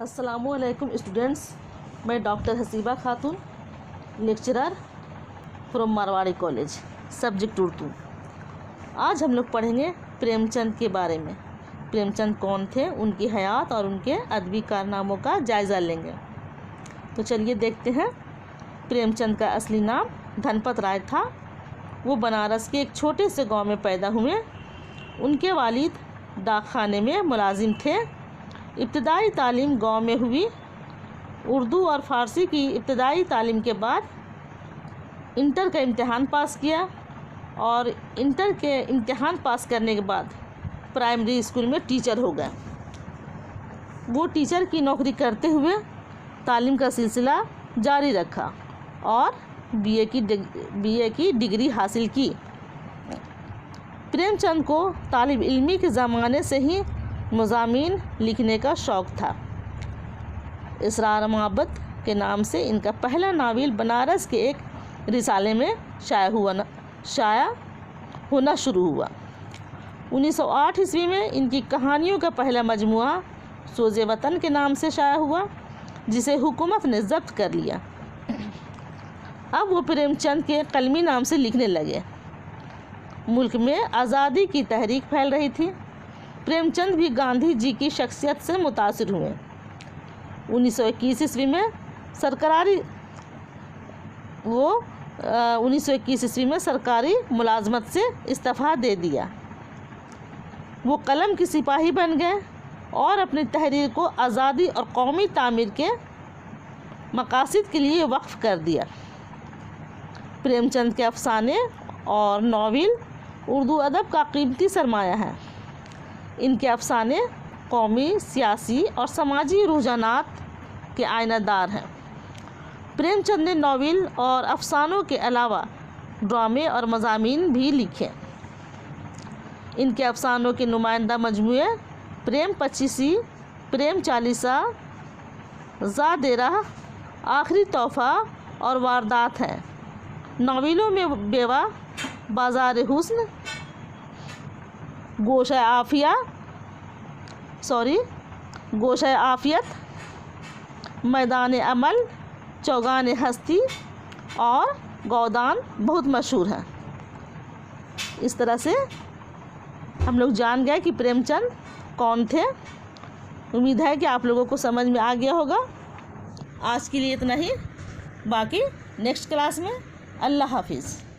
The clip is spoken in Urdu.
السلام علیکم اسٹوڈنٹس، میں ڈاکٹر حسیبہ خاتون، lecturer from Marwari college, subject Urdu. آج ہم لوگ پڑھیں گے پریم چند کے بارے میں۔ پریم چند کون تھے، ان کی حیات اور ان کے ادبی کارناموں کا جائزہ لیں گے۔ تو چلیے دیکھتے ہیں۔ پریم چند کا اصلی نام دھن پت رائے تھا۔ وہ بنارس کے ایک چھوٹے سے گاؤں میں پیدا ہوئے۔ ان کے والد ڈاک خانے میں ملازم تھے۔ ابتدائی تعلیم گاؤں میں ہوئی۔ اردو اور فارسی کی ابتدائی تعلیم کے بعد انٹر کا امتحان پاس کیا اور انٹر کے امتحان پاس کرنے کے بعد پرائمری اسکول میں ٹیچر ہو گئے۔ وہ ٹیچر کی نوکری کرتے ہوئے تعلیم کا سلسلہ جاری رکھا اور بی اے کی ڈگری حاصل کی۔ پریم چند کو طالب علمی کے زمانے سے ہی مضامین لکھنے کا شوق تھا۔ اسرار محبت کے نام سے ان کا پہلا ناول بنارس کے ایک رسالے میں شائع ہونا شروع ہوا۔ 1908 عیسوی میں ان کی کہانیوں کا پہلا مجموعہ سوز وطن کے نام سے شائع ہوا، جسے حکومت نے ضبط کر لیا۔ اب وہ پریم چند کے قلمی نام سے لکھنے لگے۔ ملک میں آزادی کی تحریک پھیل رہی تھی۔ پریم چند بھی گاندھی جی کی شخصیت سے متاثر ہوئے۔ 1921 عیسوی میں سرکاری ملازمت سے استعفیٰ دے دیا۔ وہ قلم کی سپاہی بن گئے اور اپنی تحریر کو آزادی اور قومی تعمیر کے مقاصد کے لیے وقف کر دیا۔ پریم چند کے افسانے اور ناول اردو ادب کا قیمتی سرمایہ ہیں۔ ان کے افسانے قومی، سیاسی اور سماجی رجحانات کے آئینہ دار ہیں۔ پریم چند نے ناول اور افسانوں کے علاوہ ڈرامے اور مضامین بھی لکھے۔ ان کے افسانوں کے نمائندہ مجموعے پریم پچیسی، پریم چالیسا، زادیرہ، آخری تحفہ اور واردات ہیں۔ ناولوں میں بیوہ، بازار حسن، گوشہ عافیت، میدان عمل، چوگان ہستی اور گودان بہت مشہور ہیں۔ اس طرح سے ہم لوگ جان گئے کہ پریم چند کون تھے۔ امید ہے کہ آپ لوگوں کو سمجھ میں آ گیا ہوگا۔ آج کے لیے اتنا ہی، باقی نیکسٹ کلاس میں۔ اللہ حافظ۔